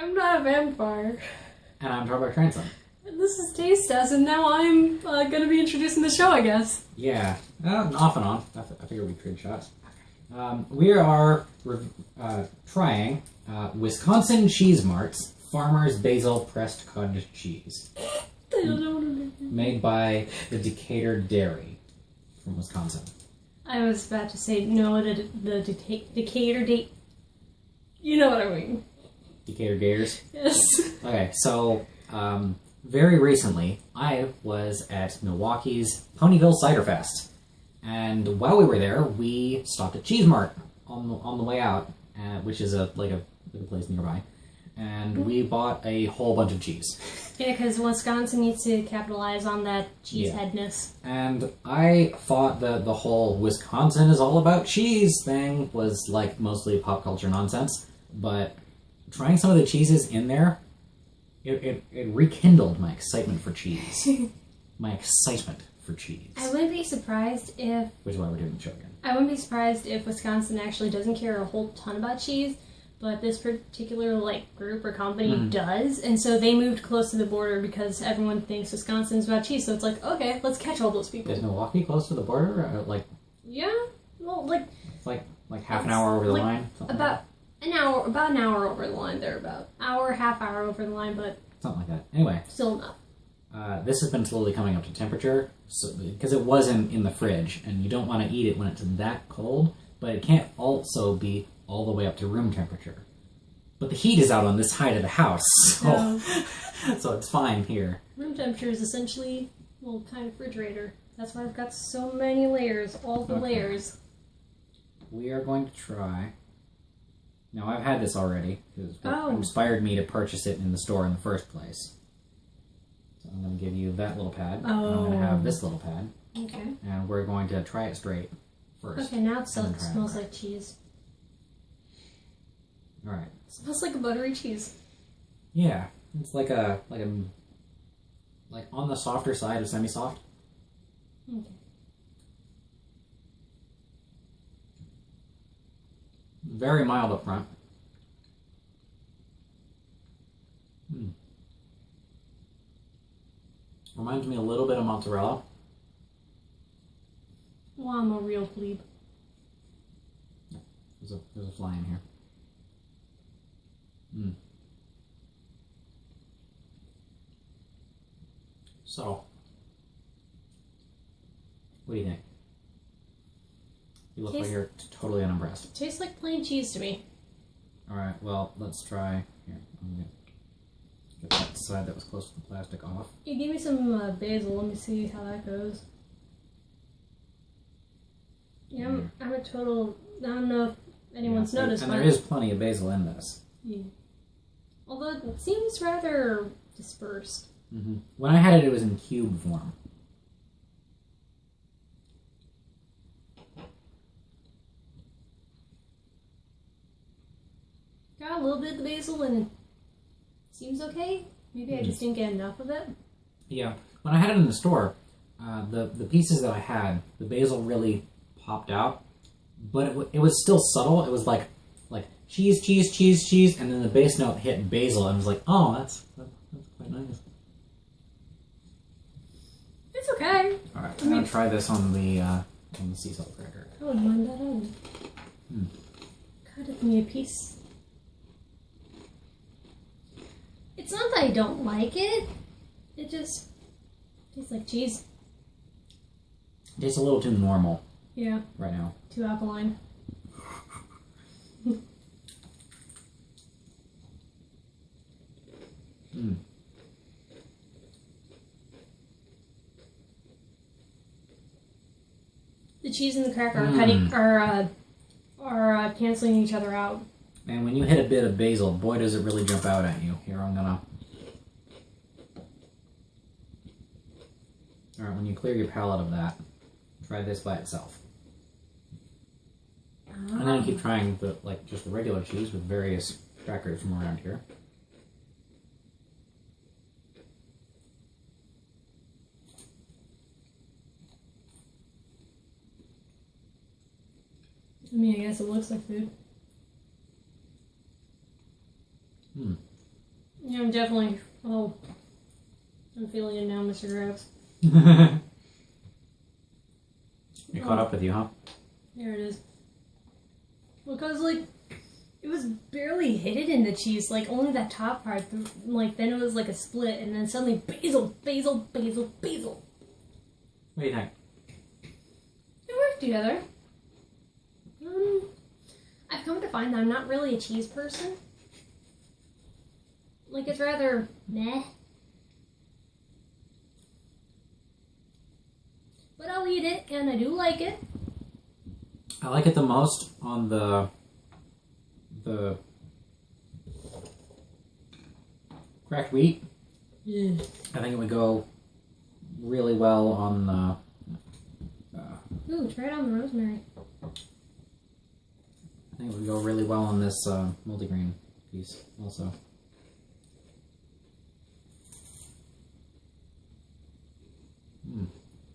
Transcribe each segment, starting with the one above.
I'm not a vampire. And I'm Tarbuck Transom. And this is Taste Test, and now I'm gonna be introducing the show, I guess. Yeah, off and on. I figure we trade shots. We are trying Wisconsin Cheese Mart's Farmer's Basil Pressed Cottage Cheese. I don't know what it is. Made by the Decatur Dairy from Wisconsin. I was about to say, no, the Decatur date. You know what I mean. Decatur Gators? Yes. Okay, so very recently I was at Milwaukee's Ponyville Cider Fest. And while we were there, we stopped at Cheese Mart on the way out, which is a place nearby. And we bought a whole bunch of cheese. Yeah, because Wisconsin needs to capitalize on that cheeseheadness. And I thought that the whole Wisconsin is all about cheese thing was like mostly pop culture nonsense. But trying some of the cheeses in there, it rekindled my excitement for cheese. My excitement for cheese. I wouldn't be surprised if... Which is why we're doing the show again. I wouldn't be surprised if Wisconsin actually doesn't care a whole ton about cheese, but this particular group or company does, and so they moved close to the border because everyone thinks Wisconsin's about cheese. So it's like, okay, let's catch all those people. Is Milwaukee close to the border? Yeah, well, it's like half an hour over the line. About an hour over the line. They're about half hour over the line, but something like that. Anyway, still enough. This has been slowly coming up to temperature, because it wasn't in the fridge, and you don't want to eat it when it's that cold, but it can't also be all the way up to room temperature. But the heat is out on this side of the house, so, so it's fine here. Room temperature is essentially, kind of refrigerator. That's why I've got so many layers, all the layers. We are going to try... Now, I've had this already, because it inspired me to purchase it in the store in the first place. So I'm going to give you that little pad. And I'm going to have this little pad. Okay. And we're going to try it straight first. Okay, now it smells like cheese. Alright. It smells like a buttery cheese. Yeah. It's like on the softer side of semi-soft. Okay. Very mild up front. Reminds me a little bit of mozzarella. Well, I'm a real plebe. There's a fly in here. So, what do you think? You look like you're totally unimpressed. It tastes like plain cheese to me. Alright, well, let's try... Here, I'm going to get that side that was close to the plastic off. You give me some basil. Let me see how that goes. Yeah, I'm a total... I don't know if anyone's noticed, and there is plenty of basil in this. Yeah. Although it seems rather dispersed. When I had it, it was in cube form. Got a little bit of the basil and it seems okay. Maybe I just didn't get enough of it. Yeah. When I had it in the store, the pieces that I had, the basil really popped out, but it was still subtle. It was like cheese, cheese, cheese, cheese, and then the base note hit basil, and I was like, oh, that's quite nice. It's okay. All right, I'm gonna try this on the sea salt cracker. I wouldn't mind that either. Cut it me a piece. It's not that I don't like it. It just tastes like cheese. It tastes a little too normal. Yeah. Right now. Too alkaline. The cheese and the cracker are canceling each other out. And when you hit a bit of basil, boy does it really jump out at you. Here, I'm gonna... Alright, when you clear your palate of that, try this by itself. And then keep trying just the regular cheese with various crackers from around here. I mean, I guess it looks like food. Yeah, I'm definitely. Oh, I'm feeling it now, Mr. Gross. It caught up with you, huh? There it is. Because, like, it was barely hidden in the cheese. Like, only that top part. Like, then it was like a split, and then suddenly basil, basil, basil, basil. What do you think? They work together. I've come to find that I'm not really a cheese person. Like, it's rather meh. But I'll eat it, and I do like it. I like it the most on the cracked wheat. Yeah. I think it would go really well on the... Ooh, try it on the rosemary. I think it would go really well on this multigrain piece also.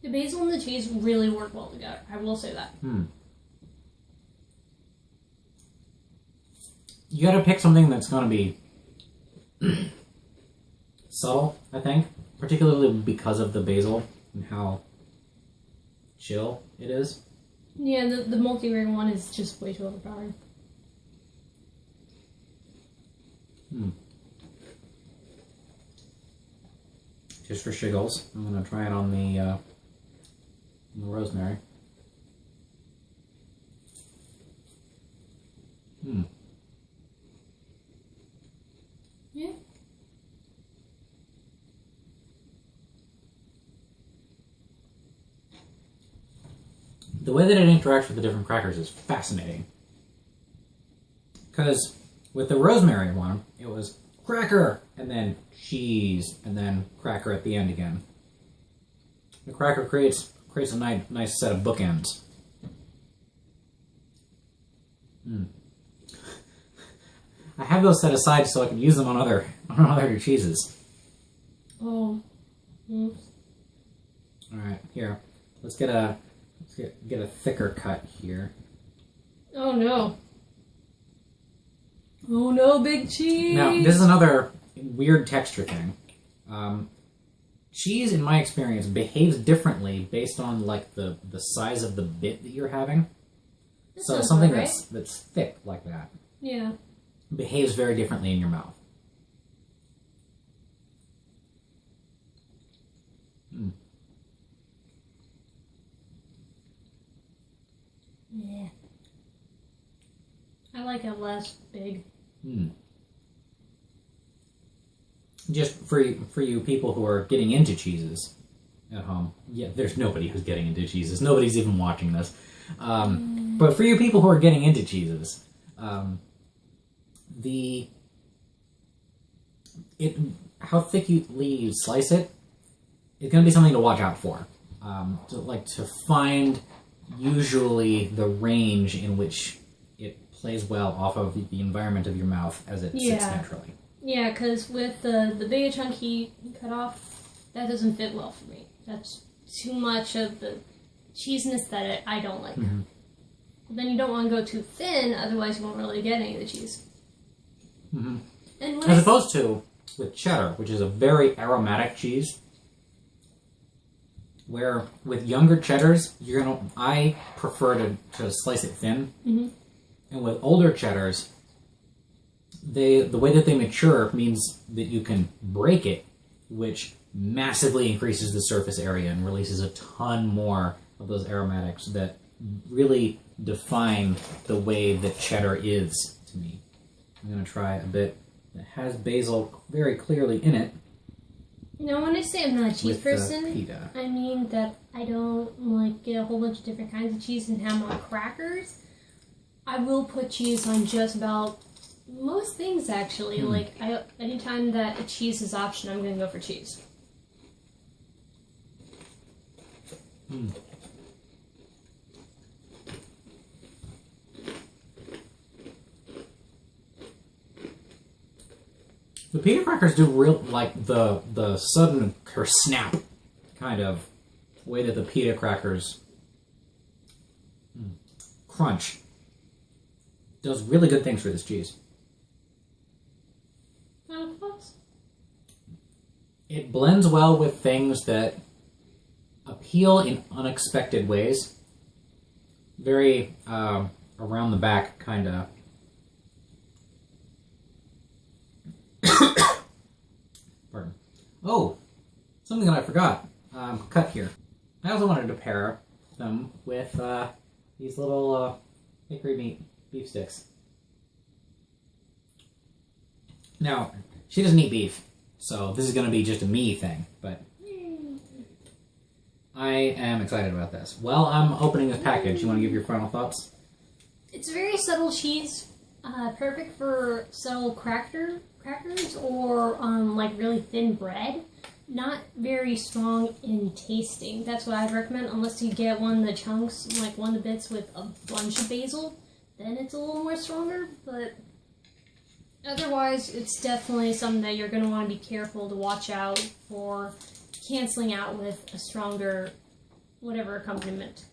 The basil and the cheese really work well together. I will say that. You gotta pick something that's gonna be subtle, I think. Particularly because of the basil and how chill it is. Yeah, the multigrain one is just way too overpowering. Just for shiggles, I'm gonna try it on the rosemary. Yeah. The way that it interacts with the different crackers is fascinating. Because with the rosemary one, it was cracker, and then cheese, and then cracker at the end again. The cracker creates a nice set of bookends. I have those set aside so I can use them on other cheeses. Oh. Oops. All right, here. Let's get a thicker cut here. Oh no. Oh no, big cheese! Now, this is another weird texture thing. Cheese, in my experience, behaves differently based on like the size of the bit that you're having. So something that's thick like that, yeah, behaves very differently in your mouth. Yeah. I like it less big. Just for you people who are getting into cheeses at home. Yeah, there's nobody who's getting into cheeses. Nobody's even watching this. But for you people who are getting into cheeses, how thickly you slice it is going to be something to watch out for. To find usually the range in which it plays well off of the environment of your mouth as it sits naturally. Yeah, because with the big chunky cut off, that doesn't fit well for me. That's too much of the cheesiness that I don't like. Then you don't want to go too thin, otherwise you won't really get any of the cheese. And as opposed to with cheddar, which is a very aromatic cheese, where with younger cheddars, I prefer to slice it thin. And with older cheddars, the way that they mature means that you can break it, which massively increases the surface area and releases a ton more of those aromatics that really define the way that cheddar is to me. I'm going to try a bit that has basil very clearly in it. Now, when I say I'm not a cheese person, pita. I mean that I don't get a whole bunch of different kinds of cheese and have them on crackers. I will put cheese on just about most things, actually. Anytime that a cheese is option, I'm going to go for cheese. The pita crackers do the sudden snap kind of way that the pita crackers crunch does really good things for this cheese. Final thoughts? It blends well with things that appeal in unexpected ways. Very around the back kind of. Pardon. Oh, something that I forgot. Cut here. I also wanted to pair them with these little hickory meat beef sticks. Now, she doesn't eat beef, so this is going to be just a me thing, but I am excited about this. While I'm opening this package, you want to give your final thoughts? It's very subtle cheese, perfect for subtle crackers or like really thin bread. Not very strong in tasting. That's what I'd recommend, unless you get one of the chunks, like one of the bits with a bunch of basil. Then it's a little more stronger, but otherwise it's definitely something that you're going to want to be careful to watch out for canceling out with a stronger whatever accompaniment.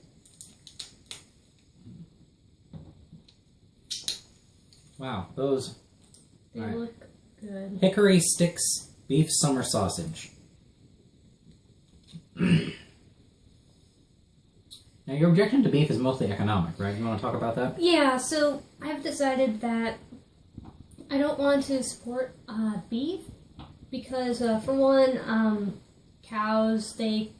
Wow, those... They look good. Hickory sticks beef summer sausage. Now, your objection to beef is mostly economic, right? You want to talk about that? Yeah, so I've decided that I don't want to support beef because, for one, cows, they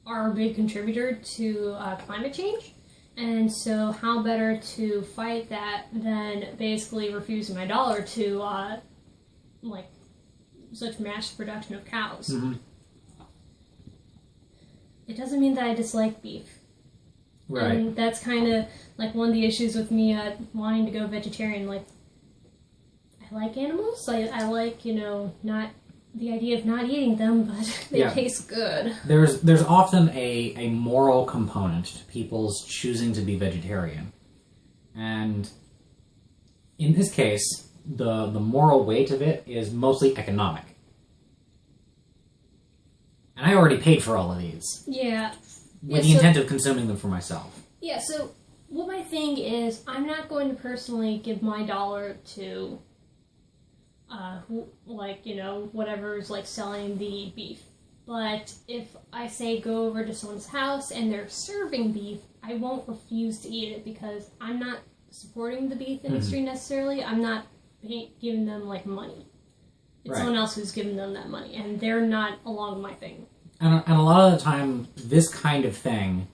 are a big contributor to climate change. And so how better to fight that than basically refusing my dollar to, like, such mass production of cows. Mm-hmm. It doesn't mean that I dislike beef. Right. And that's kind of like one of the issues with me wanting to go vegetarian. Like, I like animals. I like, you know, not the idea of not eating them, but they taste good. There's often a moral component to people's choosing to be vegetarian. And in this case, the moral weight of it is mostly economic. And I already paid for all of these. Yeah. With the intent of consuming them for myself. Yeah, so what my thing is, I'm not going to personally give my dollar to, like, you know, whatever's, like, selling the beef. But if I say go over to someone's house and they're serving beef, I won't refuse to eat it because I'm not supporting the beef industry necessarily. I'm not giving them, like, money. It's someone else who's giving them that money, and they're not along my thing. And a lot of the time, this kind of thing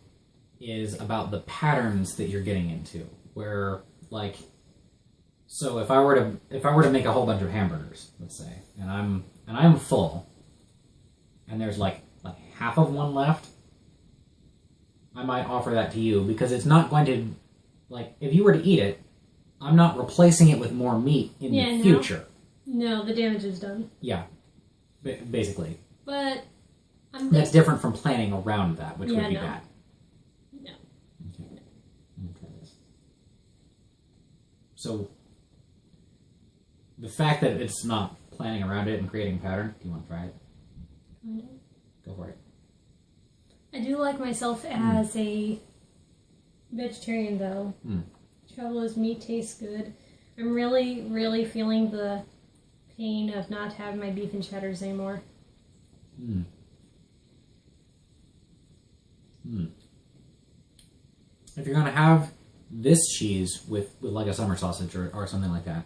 is about the patterns that you're getting into. Where, like, so if I were to make a whole bunch of hamburgers, let's say, and I'm full, and there's like half of one left, I might offer that to you because it's not going to, like, if you were to eat it, I'm not replacing it with more meat in the future. No, the damage is done. Yeah, basically. But that's different from planning around that, which would be bad. No. Okay. I'm gonna try this. So, the fact that it's not planning around it and creating a pattern, do you want to try it? Go for it. I do like myself as a vegetarian, though. Trouble is, meat tastes good. I'm really, really feeling the pain of not having my beef and cheddars anymore. If you're going to have this cheese with like a summer sausage or something like that,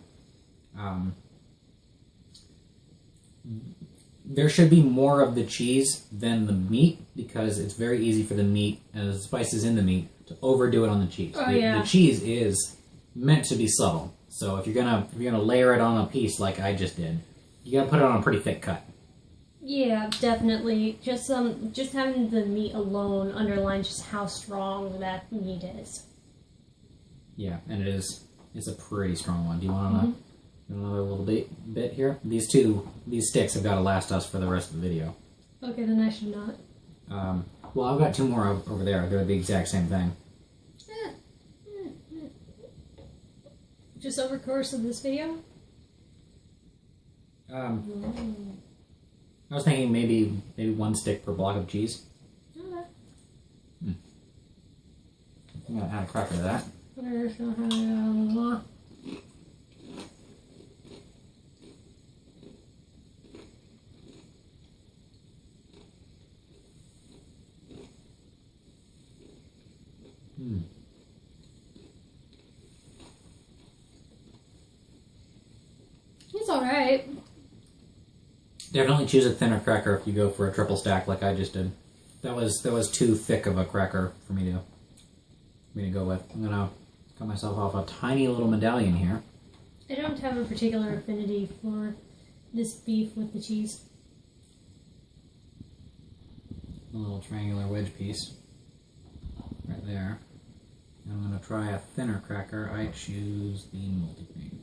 there should be more of the cheese than the meat because it's very easy for the meat and the spices in the meat to overdo it on the cheese. The cheese is meant to be subtle. So if you're gonna layer it on a piece like I just did, you gotta put it on a pretty thick cut. Yeah, definitely. Just having the meat alone underlines just how strong that meat is. Yeah, and it's a pretty strong one. Do you want another little bit here? These sticks have got to last us for the rest of the video. Okay, then I should not. Well, I've got two more over there. They're the exact same thing. Just over the course of this video? I was thinking maybe one stick per block of cheese. Okay. I'm gonna add a cracker to that. It's alright. Definitely choose a thinner cracker if you go for a triple stack like I just did. That was too thick of a cracker for me to go with. I'm gonna cut myself off a tiny little medallion here. I don't have a particular affinity for this beef with the cheese. A little triangular wedge piece right there. And I'm gonna try a thinner cracker. I choose the multi-cream.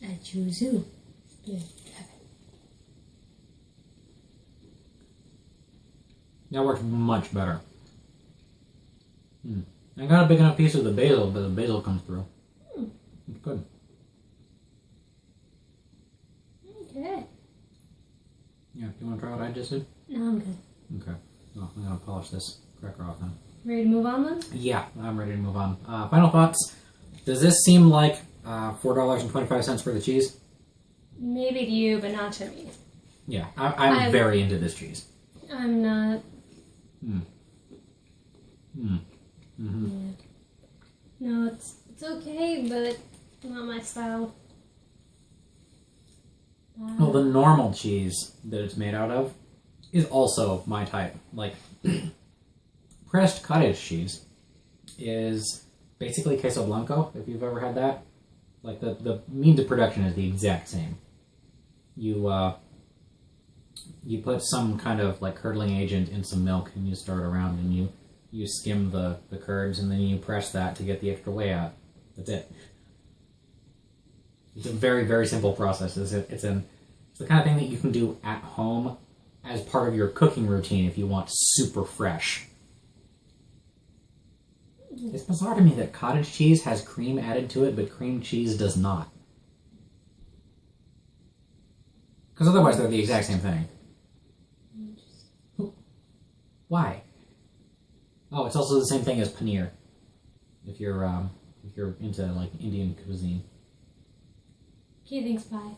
I choose you. Yeah. That works much better. I got a big enough piece of the basil, but the basil comes through. It's good. Okay. Yeah, do you want to try what I just did? No, I'm good. Okay. Well, I'm going to polish this cracker off then. Ready to move on then? Yeah, I'm ready to move on. Final thoughts. Does this seem like $4.25 for the cheese? Maybe to you, but not to me. Yeah, I'm very into this cheese. I'm not. Mm-hmm. Yeah. No, it's okay, but not my style. Well, the normal cheese that it's made out of is also my type. Like, pressed cottage cheese is basically queso blanco, if you've ever had that. Like, the means of production is the exact same. You put some kind of, like, curdling agent in some milk, and you stir it around, and you skim the curds, and then you press that to get the extra whey out. That's it. It's a very, very simple process. It's the kind of thing that you can do at home as part of your cooking routine if you want super fresh. It's bizarre to me that cottage cheese has cream added to it, but cream cheese does not. Because otherwise they're the exact same thing. Why? Oh, it's also the same thing as paneer. If you're into like Indian cuisine. Okay, thanks, bye.